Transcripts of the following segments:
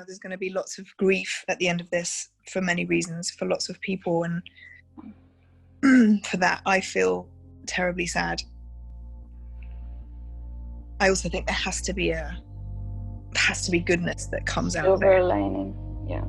there's going to be lots of grief at the end of this for many reasons, for lots of people, and for that I feel terribly sad. I also think there has to be goodness that comes out of it. Silver lining, yeah.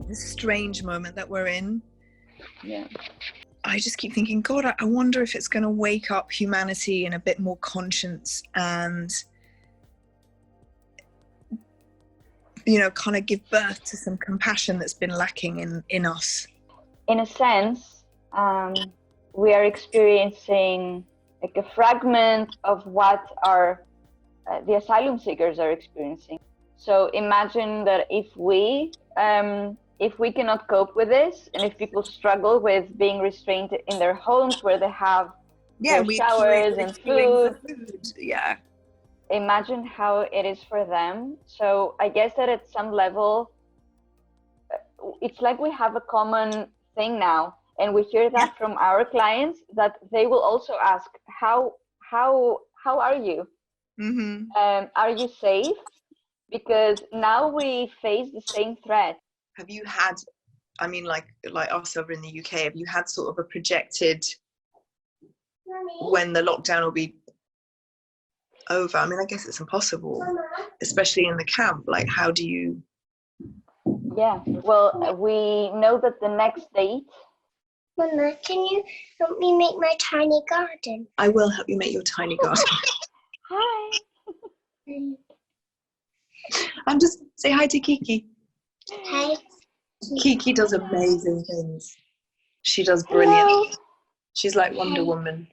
This strange moment that we're in. Yeah. I just keep thinking, God, I wonder if it's going to wake up humanity in a bit more conscience and, kind of give birth to some compassion that's been lacking in us. In a sense, we are experiencing like a fragment of what the asylum seekers are experiencing. So imagine that if we cannot cope with this, and if people struggle with being restrained in their homes where they have their showers and food, yeah. Imagine how it is for them. So I guess that at some level, it's like we have a common thing now, and we hear that from our clients, that they will also ask, how are you? Mm-hmm. Are you safe? Because now we face the same threat. Have you had, like us over in the UK, have you had sort of a projected when the lockdown will be over? I guess it's impossible, especially in the camp. Like, how do you? Yeah, well, we know that the next date. Mama, can you help me make my tiny garden? I will help you make your tiny garden. Hi. And just say hi to Kiki. Hi. Kiki does amazing things. She does brilliant. Hello. She's like Wonder Woman.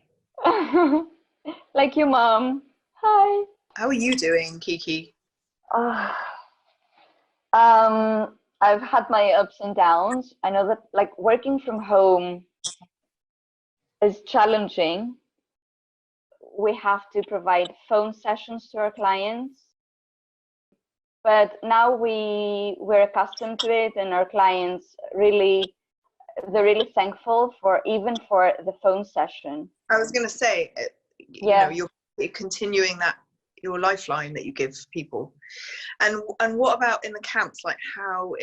Like your mom. Hi. How are you doing, Kiki? I've had my ups and downs. I know that like working from home is challenging. We have to provide phone sessions to our clients. But now we're accustomed to it, and our clients they're really thankful for the phone session. I was going to say, you're continuing your lifeline that you give people. And what about in the camps? Like, how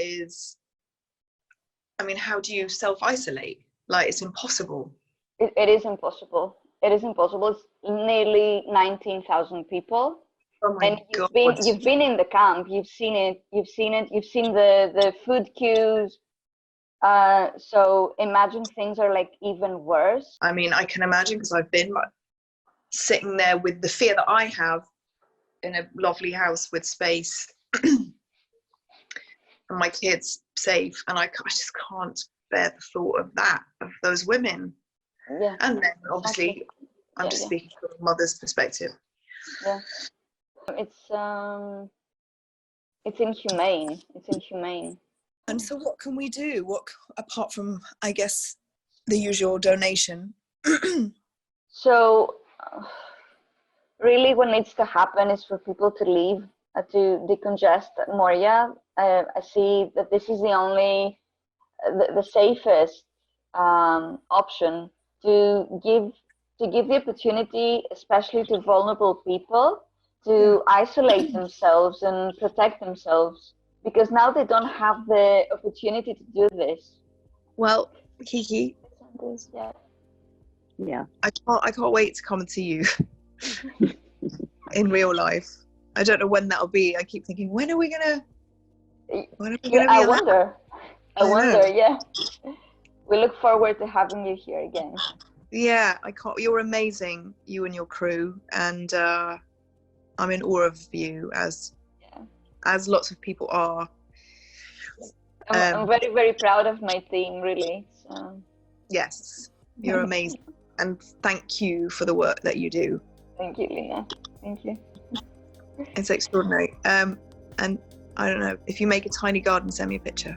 do you self-isolate? Like, it's impossible. It is impossible. It is impossible. It's nearly 19,000 people. Oh my God. You've been in the camp. You've seen it. You've seen the food queues. So imagine things are like even worse. I can imagine, because I've been sitting there with the fear that I have in a lovely house with space and my kids safe, and I just can't bear the thought of those women. Yeah. And then obviously I'm just speaking from a mother's perspective. Yeah. It's inhumane. It's inhumane. And so what can we do? What, apart from, I guess, the usual donation? So really what needs to happen is for people to leave, to decongest Moria. I see that this is the safest option to give the opportunity, especially to vulnerable people, to isolate themselves and protect themselves, because now they don't have the opportunity to do this. Well, Kiki, yeah, I can't wait to come and see you in real life. I don't know when that'll be. I keep thinking, when are we gonna be? I wonder. Yeah, we look forward to having you here again. Yeah, I can't. You're amazing, you and your crew, and I'm in awe of you, as lots of people are. I'm very, very proud of my team, really. So. Yes, you're amazing, and thank you for the work that you do. Thank you, Lena. Thank you. It's extraordinary. And I don't know, if you make a tiny garden, send me a picture.